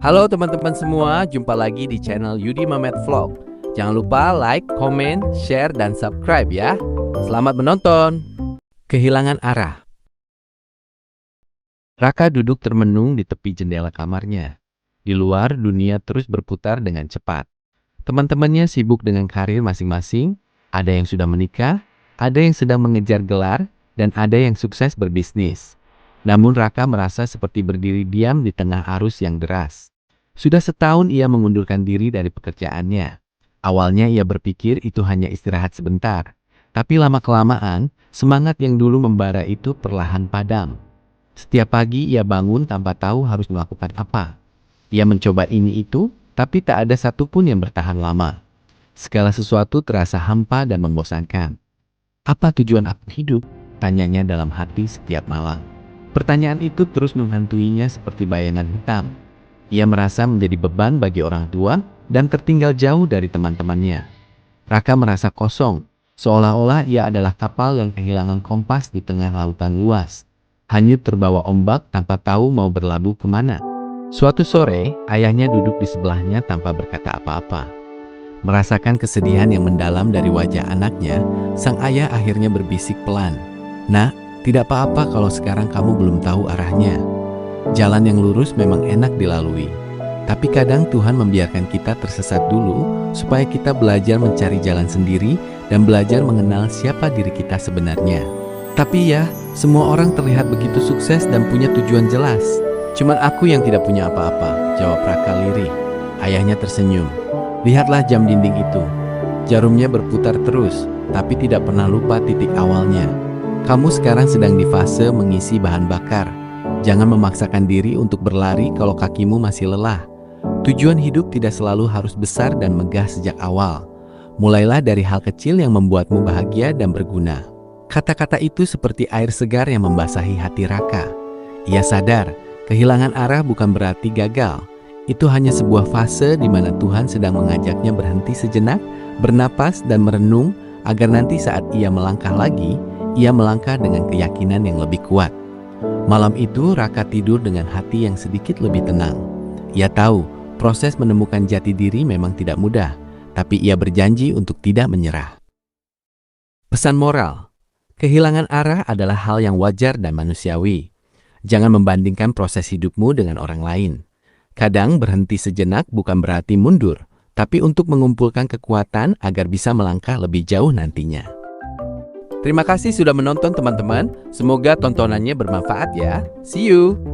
Halo teman-teman semua, jumpa lagi di channel Yudi Mamet Vlog. Jangan lupa like, komen, share, dan subscribe ya. Selamat menonton. Kehilangan arah. Raka duduk termenung di tepi jendela kamarnya. Di luar, dunia terus berputar dengan cepat. Teman-temannya sibuk dengan karir masing-masing. Ada yang sudah menikah, ada yang sedang mengejar gelar, dan ada yang sukses berbisnis. Namun Raka merasa seperti berdiri diam di tengah arus yang deras. Sudah setahun ia mengundurkan diri dari pekerjaannya. Awalnya ia berpikir itu hanya istirahat sebentar. Tapi lama-kelamaan, semangat yang dulu membara itu perlahan padam. Setiap pagi ia bangun tanpa tahu harus melakukan apa. Ia mencoba ini itu, tapi tak ada satupun yang bertahan lama. Segala sesuatu terasa hampa dan membosankan. Apa tujuan aku hidup? Tanyanya dalam hati setiap malam. Pertanyaan itu terus menghantuinya seperti bayangan hitam. Ia merasa menjadi beban bagi orang tua dan tertinggal jauh dari teman-temannya. Raka merasa kosong, seolah-olah ia adalah kapal yang kehilangan kompas di tengah lautan luas. Hanyut terbawa ombak tanpa tahu mau berlabuh kemana. Suatu sore, ayahnya duduk di sebelahnya tanpa berkata apa-apa. Merasakan kesedihan yang mendalam dari wajah anaknya, sang ayah akhirnya berbisik pelan. "Nak, tidak apa-apa kalau sekarang kamu belum tahu arahnya. Jalan yang lurus memang enak dilalui. Tapi kadang Tuhan membiarkan kita tersesat dulu supaya kita belajar mencari jalan sendiri dan belajar mengenal siapa diri kita sebenarnya." "Tapi ya, semua orang terlihat begitu sukses dan punya tujuan jelas. Cuman aku yang tidak punya apa-apa," jawab Raka lirih. Ayahnya tersenyum. "Lihatlah jam dinding itu. Jarumnya berputar terus, tapi tidak pernah lupa titik awalnya. Kamu sekarang sedang di fase mengisi bahan bakar. Jangan memaksakan diri untuk berlari kalau kakimu masih lelah. Tujuan hidup tidak selalu harus besar dan megah sejak awal. Mulailah dari hal kecil yang membuatmu bahagia dan berguna." Kata-kata itu seperti air segar yang membasahi hati Raka. Ia sadar, kehilangan arah bukan berarti gagal. Itu hanya sebuah fase di mana Tuhan sedang mengajaknya berhenti sejenak, bernapas dan merenung agar nanti saat ia melangkah lagi, ia melangkah dengan keyakinan yang lebih kuat. Malam itu Raka tidur dengan hati yang sedikit lebih tenang. Ia tahu proses menemukan jati diri memang tidak mudah, tapi ia berjanji untuk tidak menyerah. Pesan moral: kehilangan arah adalah hal yang wajar dan manusiawi. Jangan membandingkan proses hidupmu dengan orang lain. Kadang berhenti sejenak bukan berarti mundur, tapi untuk mengumpulkan kekuatan agar bisa melangkah lebih jauh nantinya. Terima kasih sudah menonton teman-teman. Semoga tontonannya bermanfaat ya. See you!